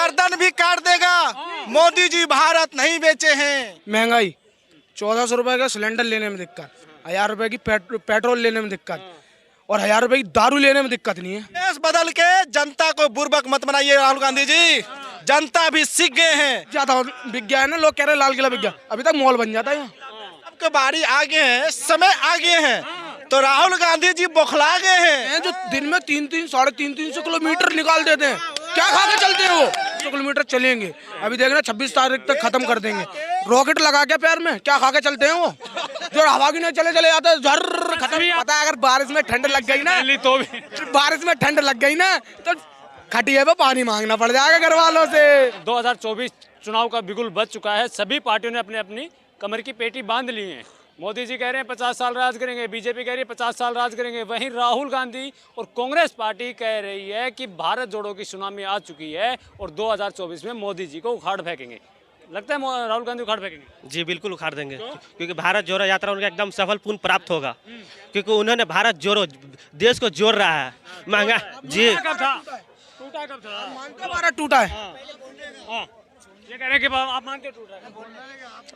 गर्दन भी काट देगा। मोदी जी भारत नहीं बेचे हैं। महंगाई 1400 रुपए का सिलेंडर लेने में दिक्कत, 1000 रुपए की पेट्रोल लेने में दिक्कत और 1000 रुपए की दारू लेने में दिक्कत नहीं है। देश बदल के जनता को बुर्बक मत बनाइए राहुल गांधी जी, जनता भी सीख गए हैं। ज्यादा बिक गया है ना, लोग कह रहे हैं लाल किला बिक गया, अभी तक मॉल बन जाता है यहाँ। आपके बारी आगे है, समय आगे है, तो राहुल गांधी जी बौखला गए हैं। जो दिन में 300 साढ़े 300 किलोमीटर निकाल देते हैं, क्या खा के चलते हैं वो? 100 किलोमीटर चलेंगे, अभी देखना 26 तारीख तक खत्म कर देंगे। रॉकेट लगा के पैर में क्या खा के चलते हैं वो? जो हवा की नहीं चले जाते हैं, झर्र खत्म। पता है अगर बारिश में ठंड लग गई ना, तो बारिश में ठंड लग गई ना तो खटिया पे पानी मांगना पड़ जाएगा घर वालों से। 2024 चुनाव का बिगुल बज चुका है, सभी पार्टियों ने अपनी अपनी कमर की पेटी बांध ली है। मोदी जी कह रहे हैं 50 साल राज करेंगे, बीजेपी कह रही है 50 साल राज करेंगे, वहीं राहुल गांधी और कांग्रेस पार्टी कह रही है कि भारत जोड़ो की सुनामी आ चुकी है और 2024 में मोदी जी को उखाड़ फेंकेंगे। लगता है राहुल गांधी उखाड़ फेंकेंगे? जी बिल्कुल उखाड़ देंगे, क्योंकि भारत जोड़ो यात्रा उनका एकदम सफल पूर्ण प्राप्त होगा, क्योंकि उन्होंने भारत जोड़ो देश को जोड़ रहा है। महंगा जी टूटा कब था? मानते भारत टूटा है। हाँ, ये कह रहे हैं कि आप मानते टूटा है?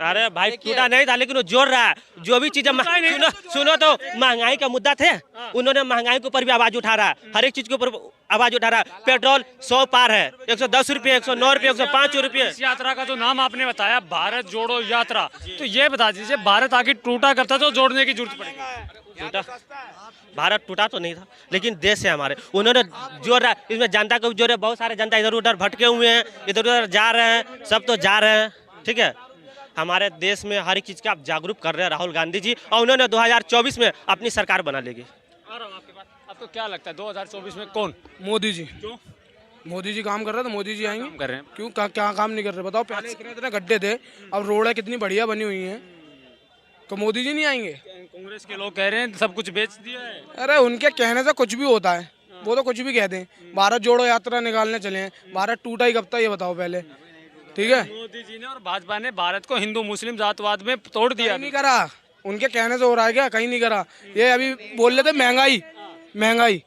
अरे भाई टूटा नहीं था, लेकिन वो जोड़ रहा है। जो भी चीजें सुनो तो महंगाई का मुद्दा थे, उन्होंने महंगाई के ऊपर भी आवाज उठा रहा है, हर एक चीज के ऊपर आवाज उठा रहा है। पेट्रोल 100 पार है, 110 रुपये, 109 रुपये, 105 रुपये। इस यात्रा का जो नाम आपने बताया भारत जोड़ो यात्रा, तो ये बता दीजिए भारत आगे टूटा करता तो जोड़ने की जरूरत पड़ेगी। टूटा भारत टूटा तो नहीं था, लेकिन देश है हमारे, उन्होंने जोड़ रहा है। इसमें जनता को भी जोड़ रहे, बहुत सारे जनता इधर उधर भटके हुए हैं, इधर उधर जा रहे हैं, सब तो जा रहे हैं। ठीक है, हमारे देश में हर एक चीज़ का आप जागरूक कर रहे हैं राहुल गांधी जी, और उन्होंने 2024 में अपनी सरकार बना लेगी। आपके पास आपको क्या लगता है 2024 में कौन? मोदी जी। क्यों? मोदी जी काम कर रहे हैं तो मोदी जी आएंगे। कर रहे हैं। क्यों क्या काम नहीं कर रहे बताओ? पहले इतने गड्ढे थे, अब रोडें कितनी बढ़िया बनी हुई हैं, तो मोदी जी नहीं आएंगे? कांग्रेस के लोग कह रहे हैं सब कुछ बेच दिया है। अरे उनके कहने से कुछ भी होता है, वो तो कुछ भी कहते हैं। भारत जोड़ो यात्रा निकालने चले हैं, भारत टूटा ही कब था ये बताओ पहले? ठीक है, मोदी जी ने और भाजपा ने भारत को हिंदू मुस्लिम जातवाद में तोड़ दिया। नहीं करा, उनके कहने से हो रहा है क्या? कहीं नहीं करा। ये अभी बोल रहे थे महंगाई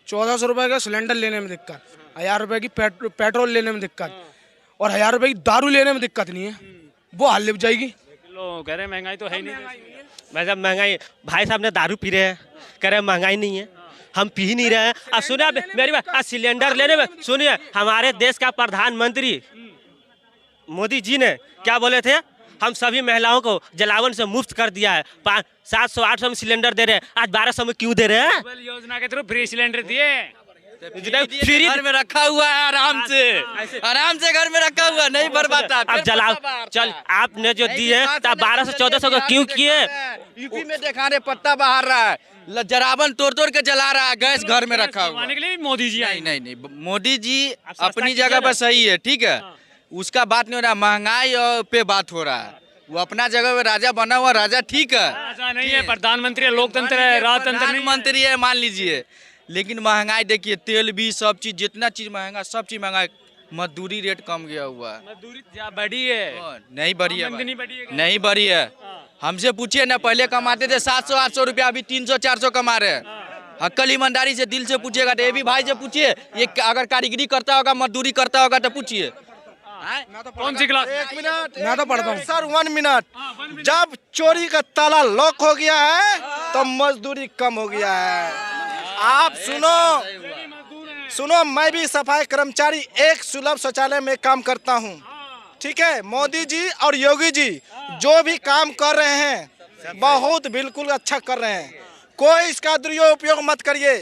1400 रुपए का सिलेंडर लेने में दिक्कत, 1000 रुपए की पेट्रोल लेने में दिक्कत और 1000 रुपए की दारू लेने में दिक्कत नहीं है, वो हल लिप जाएगी। लोग कह रहे हैं महंगाई तो है ही नहीं। भाई साहब महंगाई, भाई साहब ने दारू पी रहे हैं, कह रहे हैं महंगाई नहीं है, हम पी ही नहीं रहे हैं। और सुनिए मेरी बात, सिलेंडर लेने में सुनिए, हमारे देश का प्रधानमंत्री मोदी जी ने क्या बोले थे, हम सभी महिलाओं को जलावन से मुफ्त कर दिया है, 700-800 में सिलेंडर दे रहे हैं, आज 1200 में क्यों दे रहे हैं? योजना के थ्रू फ्री सिलेंडर दिए, फ्री घर में रखा हुआ है, आराम से घर में रखा हुआ, नहीं बर्बाद। अब जलाओ चल, आपने जो दिए 1200-1400 का क्यों किए? यूपी में देखा रहे पत्ता बाहर रहा है, जरावन तोड़ के जला रहा है, गैस घर में रखा हुआ। के लिए मोदी जी आए। नहीं, मोदी जी अपनी जगह पर सही है, ठीक है, उसका बात नहीं हो रहा, महंगाई पे बात हो रहा है। वो अपना जगह पे राजा बना हुआ, राजा ठीक है, राजा नहीं है, प्रधानमंत्री है, लोकतंत्र है, राजतंत्र नहीं। मंत्री है मान लीजिए, लेकिन महंगाई देखिए, तेल भी, सब चीज, जितना चीज महंगा, सब चीज महंगा। मजदूरी रेट कम गया हुआ है, मजदूरी बढ़ी है, नहीं बढ़ी है, नहीं बढ़ी है। हमसे पूछिए ना, पहले कमाते थे 700-800 रुपया, अभी 300-400 कमा रहे हैं। अक्ल ईमानदारी से दिल से पूछिएगा, तो ये भी भाई से पूछिए, ये अगर कारीगरी करता होगा, मजदूरी करता होगा तो पूछिए। कौन सी क्लास? 1 मिनट मैं तो पढ़ता हूँ सर, 1 मिनट। जब चोरी का ताला लॉक हो गया है तो मजदूरी कम हो गया है। आप सुनो, मैं भी सफाई कर्मचारी एक सुलभ शौचालय में काम करता हूँ, ठीक है। मोदी जी और योगी जी जो भी काम कर रहे हैं बहुत बिल्कुल अच्छा कर रहे हैं, कोई इसका दुरुपयोग मत करिए।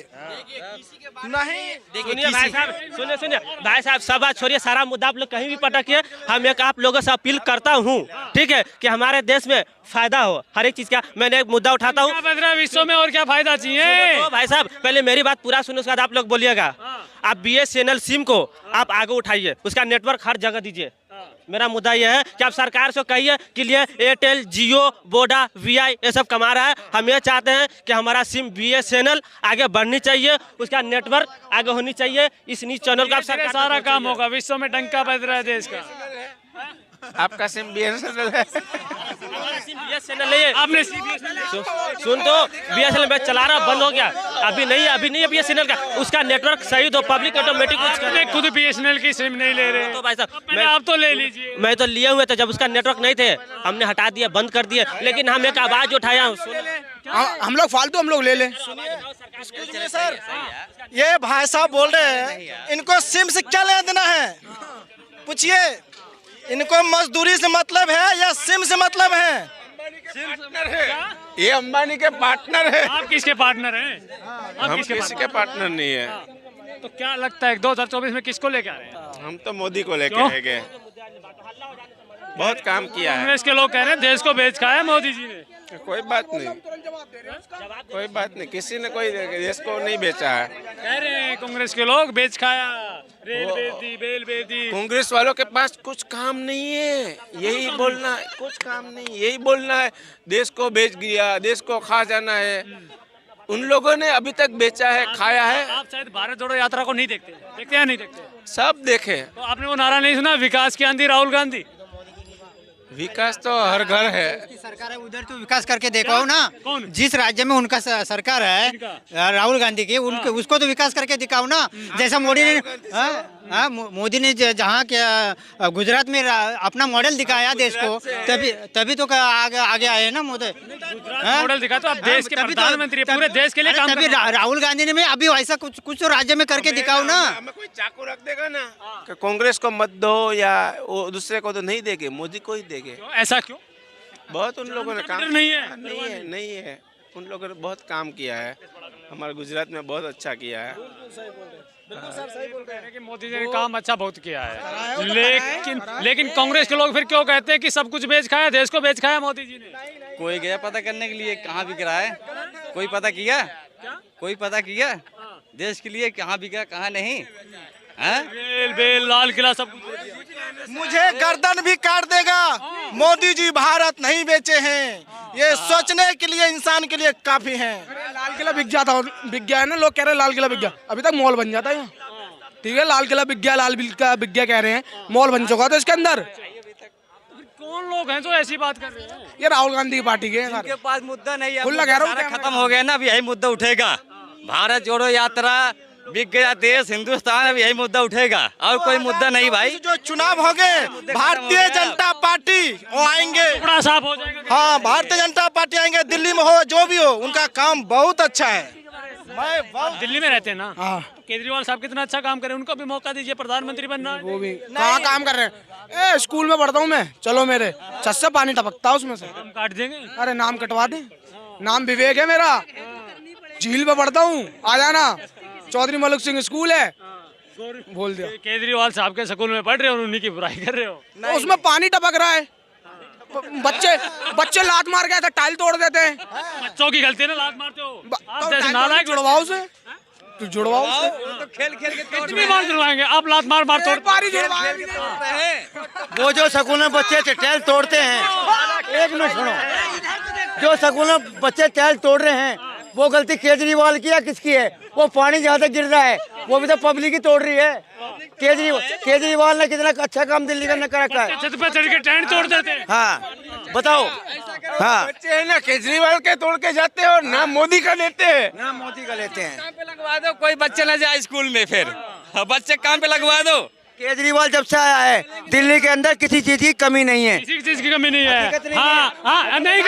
नहीं सुनिए भाई साहब, सुनिए भाई साहब, सब बात छोड़िए, सारा मुद्दा आप लोग कहीं भी पटकिए। हम एक आप लोगों से अपील करता हूँ, ठीक है, कि हमारे देश में फायदा हो हर एक चीज का। मैंने एक मुद्दा उठाता हूँ, विश्व में और क्या फायदा चाहिए? तो भाई साहब पहले मेरी बात पूरा सुनो, उसके बाद आप लोग बोलिएगा। आप BSNL सिम को आप आगे उठाइए, उसका नेटवर्क हर जगह दीजिए। मेरा मुद्दा यह है कि आप सरकार से कहिए कि लिए एयरटेल, जियो, वोडा, VI ये सब कमा रहा है। हम ये चाहते हैं कि हमारा सिम BSNL आगे बढ़नी चाहिए, उसका नेटवर्क आगे होनी चाहिए। इस न्यूज चैनल का आप सारा काम होगा, विश्व में डंका बज रहा है देश का। आपका सिम BSNL है। BSNL नहीं है। आपने सुन तो BSNL में चला रहा बंद हो गया, अभी नहीं है BSNL का, उसका नेटवर्क सही तो पब्लिक ऑटोमेटिक खुद BSNL की सिम नहीं ले रहे तो भाई साहब आप तो ले लीजिए। मैं तो लिए हुए थे, जब उसका नेटवर्क नहीं थे हमने हटा दिया, बंद कर दिया, लेकिन हम एक आवाज उठाया। हम लोग फालतू हम लोग ले लें। सर ये भाई साहब बोल रहे हैं, इनको सिम से क्या लेना देना है? पूछिए, इनको मजदूरी से मतलब है या सिम से मतलब है? ये अंबानी के पार्टनर है। आप किसके पार्टनर हैं? आप हम किसके किसी के पार्टनर नहीं है। तो क्या लगता है 2024 में किसको लेके आ रहे हैं? हम तो मोदी को लेके क्यों? आएंगे, बहुत काम किया है। कांग्रेस के लोग कह रहे हैं देश को बेच खाया मोदी जी ने। कोई बात नहीं, कोई बात नहीं, किसी ने कोई देश को नहीं बेचा है। कह रहे हैं कांग्रेस के लोग बेच खाया, रेल बेच दी, बेल बेच दी। कांग्रेस वालों के पास कुछ काम नहीं है, यही बोलना है, कुछ काम नहीं, यही बोलना है, देश को बेच गया, देश को खा जाना है। उन लोगों ने अभी तक बेचा है, खाया है। आप शायद भारत जोड़ो यात्रा को नहीं देखते, देखते या नहीं देखते? सब देखे। तो आपने वो नारा नहीं सुना, विकास की आंधी राहुल गांधी? विकास तो हर घर है। सरकार है उधर तो विकास करके देखो ना। कौन? जिस राज्य में उनका सरकार है राहुल गांधी की, उनके उसको तो विकास करके दिखाओ ना। जैसा मोदी ने मोदी ने जहाँ क्या गुजरात में अपना मॉडल दिखाया देश को, तभी तो आगे आए ना मोदी। मॉडल दिखा तो आप देश के प्रधानमंत्री, पूरे देश के लिए काम तभी राहुल गांधी ने अभी ऐसा कुछ तो राज्य में करके दिखाओ ना। हमें कोई चाकू रख देगा ना कि कांग्रेस को मत दो या वो दूसरे को तो नहीं देंगे, मोदी को ही देंगे। ऐसा क्यों? बहुत उन लोगों ने काम नहीं है? नहीं है, उन लोगों ने बहुत काम किया है, हमारे गुजरात में बहुत अच्छा किया है। कि मोदी जी ने काम अच्छा बहुत किया है, लेकिन कांग्रेस के लोग फिर क्यों कहते हैं कि सब कुछ बेच खाया, देश को बेच खाया मोदी जी ने? कोई गया पता करने के लिए कहाँ बिक रहा है? कोई पता किया? कोई पता किया देश के लिए कहाँ बिका कहाँ नहीं? रेल बेल लाल किला सब मुझे गर्दन भी काट देगा, मोदी जी भारत नहीं बेचे हैं। ये सोचने के लिए इंसान के लिए काफी है। लाल किला बिक गया है ना, लोग कह रहे हैं लाल किला बिक गया, अभी तक मॉल बन जाता है यहाँ। ठीक है, लाल किला बिक गया, लाल किला बिक गया कह रहे हैं, मॉल बन चुका था इसके अंदर। कौन लोग हैं जो ऐसी बात कर रहे हैं? ये राहुल गांधी की पार्टी के हैं। पास मुद्दा नहीं है, खुला कह रहा हूँ, खत्म हो गया ना, अब यही मुद्दा उठेगा। भारत जोड़ो यात्रा, बिक गया देश हिंदुस्तान, अब यही मुद्दा उठेगा और कोई मुद्दा नहीं भाई। जो चुनाव हो गए, भारतीय जनता पार्टी वो आएंगे, बड़ा साफ हो जाएगा। हाँ भारतीय जनता पार्टी आएंगे, दिल्ली में हो जो भी हो, उनका काम बहुत अच्छा है। दिल्ली में रहते हैं ना, हाँ। केजरीवाल साहब कितना अच्छा काम करें, उनको भी मौका दीजिए, प्रधानमंत्री बनना है। वो भी कहाँ काम कर रहे हैं? स्कूल में पढ़ता हूँ मैं, चलो मेरे छत से पानी टपकता है उसमें से। हम काट देंगे। अरे नाम कटवा दे, नाम विवेक है मेरा, झील पे पढ़ता हूँ, आ जाना। चौधरी मलिक सिंह स्कूल है, बोल दिया। केजरीवाल साहब के स्कूल में पढ़ रहे हो और उन्हीं की बुराई कर रहे हो। तो उसमें पानी टपक रहा है, बच्चे लात मार गए थे, टाइल तोड़ देते हैं। बच्चों की गलती है ना, लात मारते हो आप, जैसे तो नालायक जुड़वाओ से, तू जुड़वाओ से। खेल खेल के कितनी बार जुड़वाएंगे आप? लात मार मार तोड़ पारी जुड़वा। वो जो स्कूल में बच्चे टाइल तोड़ते हैं, एक मिनट सुनो, जो स्कूल में बच्चे टाइल तोड़ रहे हैं वो गलती केजरीवाल की या किसकी है? वो पानी जहाँ तक गिर रहा है वो भी तो पब्लिक ही तोड़ रही है। केजरीवाल ने कितना अच्छा काम दिल्ली का कर रखा है। छत पे चढ़ के टेंट तोड़ देते हैं। हाँ बताओ, हाँ बच्चे है ना केजरीवाल के तोड़ के जाते हो, ना मोदी का लेते हैं, ना मोदी का लेते हैं। काम पे लगवा दो, कोई बच्चे न जाए स्कूल में, फिर बच्चे काम पे लगवा दो। केजरीवाल जब से आया है दिल्ली के अंदर किसी चीज की कमी नहीं है, किसी चीज की कमी नहीं है। हकीकत नहीं हाँ हाँ नहीं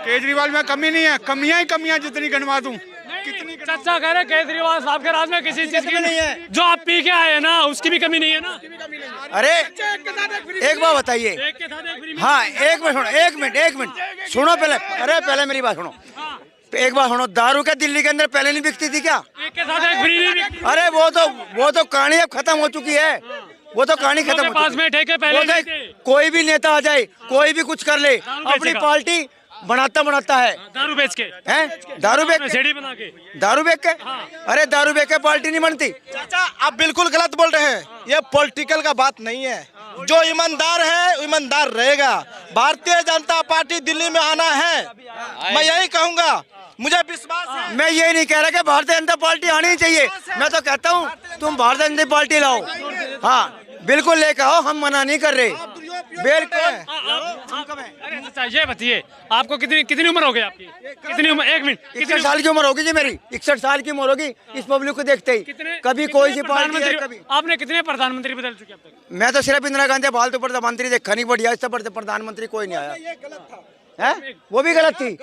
केजरीवाल में कमी नहीं है, कमियां ही कमियां जितनी गिनवा दूं। कितनी चाचा कह रहे केजरीवाल साहब के राज में किसी चीज की नहीं है, जो आप पी के आए ना उसकी भी कमी नहीं है ना। अरे एक बात बताइए, एक के साथ एक फ्री में। हाँ एक मिनट सुनो, एक मिनट सुनो पहले, अरे पहले मेरी बात सुनो, एक बात सुनो, दारू क्या दिल्ली के अंदर पहले नहीं बिकती थी क्या? एक के साथ एक फ्री नहीं बिकती। अरे वो तो कहानी अब खत्म हो चुकी है, वो तो कहानी खत्म हो पास चुकी में ठेके पहले है। नहीं थे। कोई भी नेता आ जाए, कोई भी कुछ कर ले, अपनी बेचेगा। पार्टी बनाता है। दारू बेच के, हैं? दारू बेच के, सीढ़ी बना के। दारू बेच के, अरे दारू बेच के पार्टी नहीं बनती। चाचा आप बिल्कुल गलत बोल रहे हैं, ये पॉलिटिकल का बात नहीं है। जो ईमानदार है ईमानदार रहेगा। भारतीय जनता पार्टी दिल्ली में आना है, मैं यही कहूँगा, मुझे विश्वास है। मैं ये नहीं कह रहा कि भारतीय जनता पार्टी आनी ही चाहिए, मैं तो कहता हूँ तुम भारतीय जनता पार्टी लाओ। हाँ बिल्कुल लेकर आओ, हम मना नहीं कर रहे। बिल्कुल। अरे अच्छा ये बताइए, आपको कितनी उम्र हो गई आपकी? कितनी उम्र? 1 मिनट, 61 साल की उम्र होगी जी मेरी, 61 साल की उम्र होगी इस पब्लिक को देखते ही। कभी कोई सी पार्टी है, कभी आपने कितने प्रधानमंत्री बदल चुके अब तक? मैं तो सिर्फ इंदिरा गांधी फालतू प्रधानमंत्री देखा नहीं, बढ़िया इससे प्रधानमंत्री कोई नहीं आया है, वो भी गलत थी।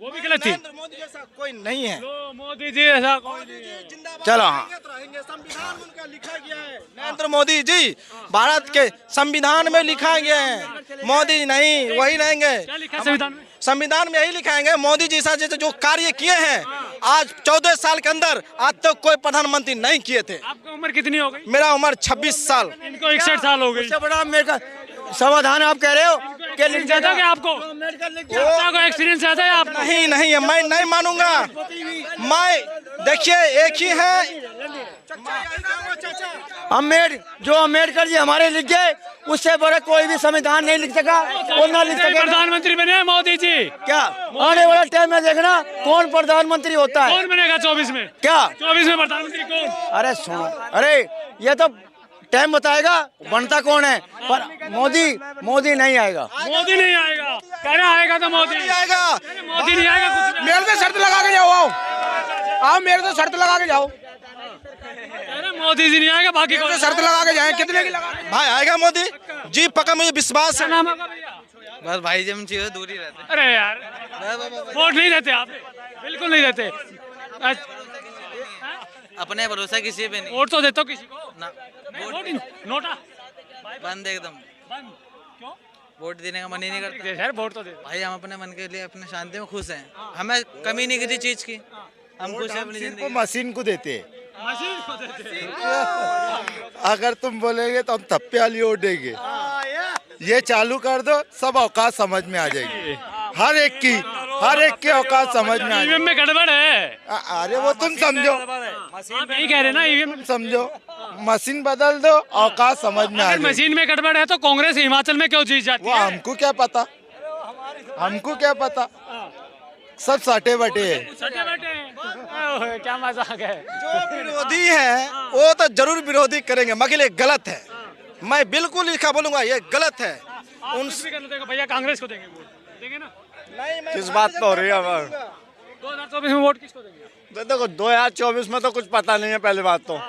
वो भी गलत थी। नरेंद्र मोदी जैसा कोई नहीं है। लो मोदी जी ऐसा कोई नहीं है। चलो हाँ, संविधान उनका लिखा गया है। नरेंद्र मोदी जी भारत के संविधान में लिखा गया है। मोदी नहीं, वही रहेंगे। क्या लिखा है संविधान में? संविधान में यही लिखाएंगे, मोदी जी जैसे जो कार्य किए हैं आज 14 साल के अंदर आज तक कोई प्रधानमंत्री नहीं किए थे। आपकी उम्र कितनी हो गई? मेरा उम्र 26 साल। इनको 61 साल हो गई। इससे बड़ा मेरे का समाधान आप कह रहे हो कि ज्यादा क्या आपको? को एक्सपीरियंस ज्यादा है आपको? नहीं नहीं है, मैं नहीं मानूंगा। मैं देखिए एक ही है जो अम्बेडकर जी हमारे लिख गए, उससे बड़ा कोई भी संविधान नहीं लिख सका और ना लिख सकेगा। प्रधानमंत्री बने मोदी जी। क्या आने वाला टाइम में देखना कौन प्रधानमंत्री होता है? कौन बनेगा 24 में? क्या 24 में प्रधानमंत्री कौन? अरे सुनो, अरे ये तो टाइम बताएगा बनता कौन है, पर मोदी नहीं आएगा। मोदी नहीं आएगा, कह रहा आएगा तो मोदी नहीं आएगा। मोदी नहीं आएगा कुछ। मेरे से शर्त लगा के जाओ, आओ मेरे से शर्त लगा के जाओ। अरे मोदी जी नहीं आएगा, बाकी मेरे से शर्त लगा के जाए, कितने की लगा? भाई आएगा मोदी जी, पक्का मुझे विश्वास है। नाम होगा भैया? बस भाई जब चीज़ें दूर ही रहते। अरे यार वोट नहीं देते आप? बिल्कुल नहीं देते। अपने भरोसा किसी पे नहीं वोट तो देते हो किसी को ना, वोट नोटा बंद एकदम। बंद क्यों? वोट देने का मन ही नहीं करता यार वोट तो दे। भाई। हम अपने मन के लिए अपने शांति में खुश हैं, हमें कमी नहीं किसी चीज की, हम खुश हैं अपनी जिंदगी। मशीन को देते मशीन को देते। अगर तुम बोलेगे तो हम थप्पे वाली वोट देंगे। ये चालू कर दो, सब औकात समझ में आ जाएगी। हर एक की औकात समझ में आ ईवीएम में गड़बड़ है। अरे वो तुम समझो, आप यही कह रहे ना, ईवीएम में समझो, मशीन बदल दो, औकात समझ में आ अगर जाएगी। मशीन में गड़बड़ है तो कांग्रेस हिमाचल में क्यों जीत जाती वो है? हमको क्या पता, हमको क्या पता, सब सटे बटे है। सटे बैठे हैं। ओए, क्या मजाक है। जो विरोधी है वो तो जरूर विरोधी करेंगे, मगर ये गलत है। मैं बिल्कुल इसका बोलूंगा ये गलत है। उन भैया कांग्रेस को देंगे वोट, देंगे ना? किस बात पे हो रही है? 2024 में वोट किसको देंगे? देखो 2024 में तो कुछ पता नहीं है। पहली बात तो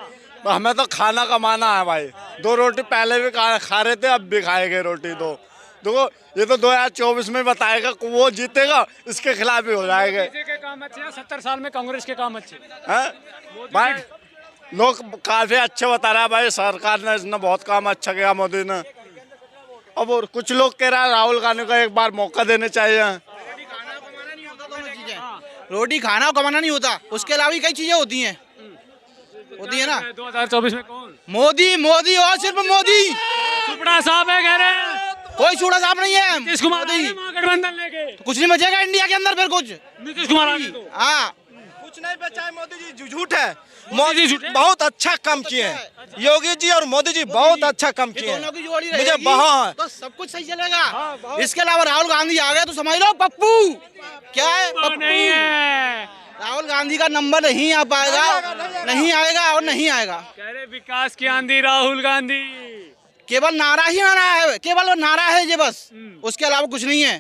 हमें तो खाना कमाना है भाई। 2 रोटी पहले भी खा रहे थे, अब भी खाएंगे रोटी 2। देखो ये तो 2024 में बताएगा, वो जीतेगा इसके खिलाफ ही हो जाएगा। के काम अच्छे हैं, 70 साल में कांग्रेस के काम अच्छे हैं भाई, लोग काफी अच्छे बता रहे हैं भाई। सरकार ने इसने बहुत काम अच्छा किया मोदी ने। अब और कुछ लोग कह रहा है राहुल गांधी को एक बार मौका देने चाहिए। रोटी खाना और कमाना नहीं होता, उसके अलावा भी कई चीजें होती हैं है ना। 2024 में कौन? मोदी और सिर्फ मोदी। सुपड़ा साहब है कह रहे हैं। कोई छोटा साहब नहीं है। नीतीश कुमार गठबंधन लेके कुछ नहीं बचेगा इंडिया के अंदर फिर कुछ। नीतीश कुमार आगे तो हाँ, कुछ नहीं बचा है। मोदी जी झूठ है। मोदी जी बहुत अच्छा काम किए हैं। योगी जी और मोदी जी बहुत अच्छा काम किए हैं। दोनों की जोड़ी मुझे रहेगी बहुत तो सब कुछ सही चलेगा। इसके अलावा राहुल गांधी आ गए तो समझ लो पप्पू। क्या है वो पप्पू? नहीं है। राहुल गांधी का नंबर नहीं आ पाएगा, नहीं आएगा और नहीं आएगा। कह रहे विकास की आंधी राहुल गांधी। केवल नारा ही नारा है, केवल वो नारा है ये बस, उसके अलावा कुछ नहीं है।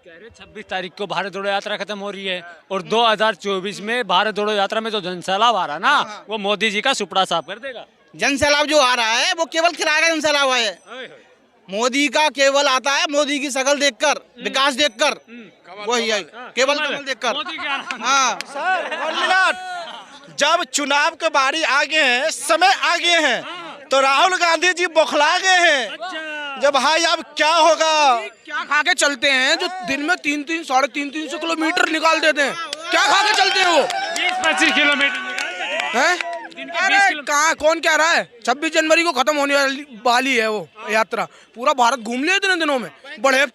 कह रहे 26 तारीख को भारत जोड़ो यात्रा खत्म हो रही है और 2024 में भारत जोड़ो यात्रा में जो जनसैलाब आ रहा ना, वो मोदी जी का सुपड़ा साफ कर देगा। जन सैलाब जो आ रहा है वो केवल किराए का जन सैलाब है। मोदी का केवल आता है मोदी की शकल देखकर, विकास देखकर, वही है केवल कमल देखकर। मोदी क्या नाम? हाँ सर 1 मिनट, जब चुनाव के बारी आगे हैं, समय आगे हैं, तो राहुल गांधी जी बौखला गए हैं। जब भाई अब क्या होगा? क्या खा के चलते हैं जो दिन में 300 साढ़े 300 किलोमीटर निकाल देते हैं? क्या खा के चलते हैं वो? 20-25 किलोमीटर हैं? अरे कहाँ, कौन कह रहा है? 26 जनवरी को खत्म होने वाली है वो यात्रा। पूरा भारत घूम लिया इतने दिनों में। बड़े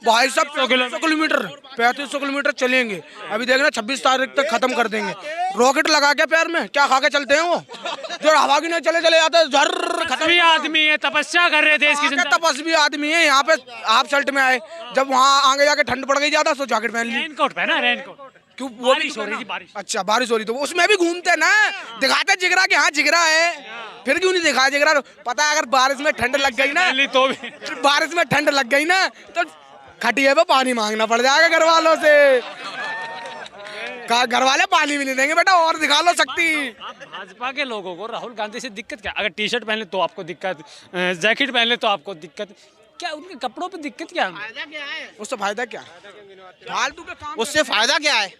भाई साहब 3500 किलोमीटर चलेंगे। अभी देखना 26 तारीख तक खत्म कर देंगे। रॉकेट लगा के पैर में क्या खा के चलते हैं वो? जो हवा की नहीं चले जाते हैं, झर्र खत्म। आदमी है, तपस्या कर रहे थे इसकी जनता। तपस्वी आदमी है। यहाँ पे हाफ शर्ट में आए, जब वहाँ आगे जाके ठंड पड़ गई ज्यादा तो जैकेट पहन ली। रेनकोट पहना, रेनकोट। क्यों? वो बारिश हो रही थी, बारिश। अच्छा बारिश हो रही तो उसमें भी घूमते ना, दिखाते जिगरा कि हाँ जिगरा है, फिर क्यों नहीं दिखाई दे रहा? पता है अगर बारिश में ठंड लग गई ना, तो भी बारिश में ठंड लग गई ना तो खटिया पे पानी मांगना पड़ जाएगा घर वालों से। घर वाले पानी भी नहीं देंगे बेटा, और दिखा लो शक्ति। भाजपा के लोगों को राहुल गांधी से दिक्कत क्या? अगर टी शर्ट पहन ले तो आपको दिक्कत, जैकेट पहन ले तो आपको दिक्कत, क्या उनके कपड़ों पे दिक्कत क्या है? उससे फायदा क्या? फालतू के काम। उससे फायदा क्या है?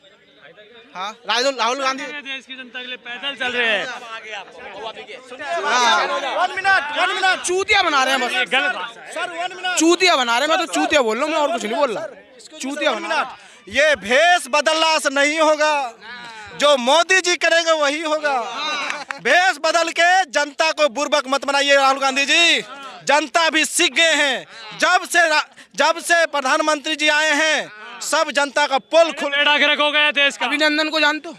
हाँ, राहुल गांधी देश की जनता के लिए पैदल चल रहे हैं। वन मिनट चूतिया बना रहे हैं बस, गलत बात है। सर 1 मिनट चूतिया बना रहे हैं। मैं तो चूतिया बोल रहा हूँ, मैं और कुछ नहीं बोल रहा। चूतिया बना रहे हैं। ये भेष बदलना से नहीं होगा, जो मोदी जी करेंगे वही होगा। भेष बदल के जनता को बुर्बक मत बनाइए राहुल गांधी जी, जनता भी सीख गए हैं। जब से प्रधानमंत्री जी आए हैं सब जनता का पोल बेड़ा हो गया देश का। अभिनंदन को जानते हो?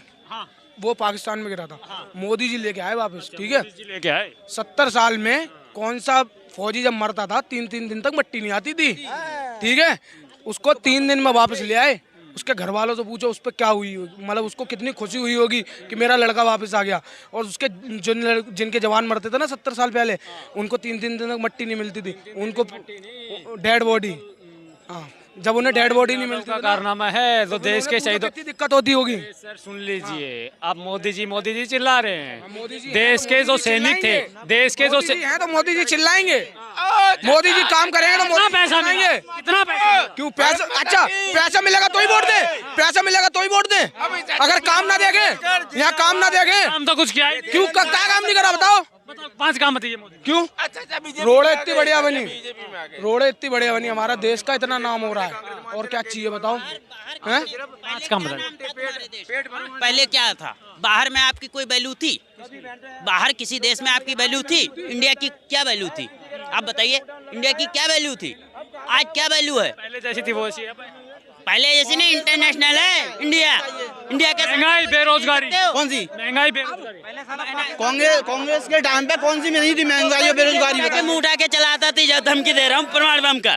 वो पाकिस्तान में गिरा था, मोदी जी लेके आए वापस। ठीक है, लेके आए। 70 साल में कौन सा फौजी जब मरता था 3-3 दिन तक मट्टी नहीं आती थी। ठीक है, उसको 3 दिन में वापस ले आए। उसके घर वालों से पूछो उस पर क्या हुई, मतलब उसको कितनी खुशी हुई होगी कि मेरा लड़का वापस आ गया। और उसके जिनके जवान मरते थे ना 70 साल पहले, उनको 3-3 दिन तक मट्टी नहीं मिलती थी, उनको डेड बॉडी। हाँ, जब उन्हें डेड बॉडी नहीं मिलती का कारनामा है तो देश के शहीदों कितनी दिक्कत होती होगी। सर सुन लीजिए, आप मोदी जी चिल्ला रहे हैं। देश के जो सैनिक थे, देश के जो हैं तो मोदी जी चिल्लाएंगे। मोदी जी काम करेंगे तो मोदी पैसा मिलेंगे। कितना पैसा? क्यों पैसा? अच्छा, पैसा मिलेगा तो ही वोट दे, पैसा मिलेगा तो ही वोट दे। अगर काम ना देंगे, यहाँ काम ना देंगे, काम तो कुछ किया है। क्यों क्या काम नहीं करा बताओ? 5 काम बताइए मोदी। क्यों? रोडें इतनी बढ़िया बनी, रोडें इतनी बढ़िया बनी, हमारा देश का इतना नाम हो रहा है, और क्या चाहिए बताओ? हैं? 5 काम बताइए। पहले क्या था? बाहर में आपकी कोई वैल्यू थी? बाहर किसी देश में आपकी वैल्यू थी? इंडिया की क्या वैल्यू थी? आप बताइए, इंडिया की क्या वैल्यू थी? आज क्या वैल्यू है? पहले जैसी थी वो ऐसी है। पहले जैसे नहीं, इंटरनेशनल है इंडिया। इंडिया के महंगाई, बेरोजगारी। कौन सी महंगाई, बेरोजगारी? कांग्रेस के टाइम पे कौन सी नहीं थी महंगाई और बेरोजगारी? मुंह उठा के चलाता थी, जब धमकी दे रहा हूँ प्रमाण बम का।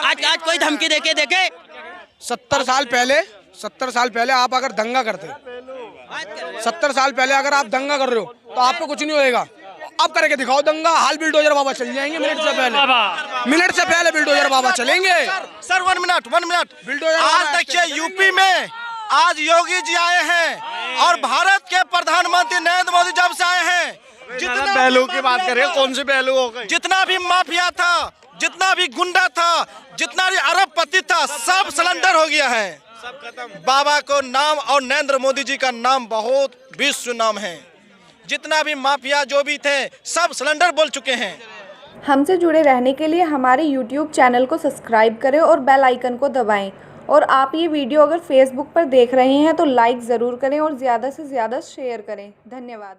आज कोई धमकी देके देखे? 70 साल पहले आप अगर दंगा करते, 70 साल पहले अगर आप दंगा कर रहे हो तो आपको कुछ नहीं होएगा। अब करके दिखाओ दंगा, हाल बिल्डोजर बाबा चल जाएंगे मिनट से पहले बिल्डोजर बाबा चलेंगे। सर 1 मिनट बिल्डोजर आज देखिए यूपी में आज योगी जी आए हैं और भारत के प्रधानमंत्री नरेंद्र मोदी जब से आए हैं, जितना पहलू की बात करें, कौन सी पहलू हो गई? जितना भी माफिया था, जितना भी गुंडा था, जितना भी अरबपति था, सब सिलेंडर हो गया है। बाबा को नाम और नरेंद्र मोदी जी का नाम बहुत विश्व नाम है। जितना भी माफिया जो भी थे सब सिलेंडर बोल चुके हैं। हमसे जुड़े रहने के लिए हमारे YouTube चैनल को सब्सक्राइब करें और बेल आइकन को दबाएं। और आप ये वीडियो अगर फेसबुक पर देख रहे हैं तो लाइक ज़रूर करें और ज़्यादा से ज़्यादा शेयर करें। धन्यवाद।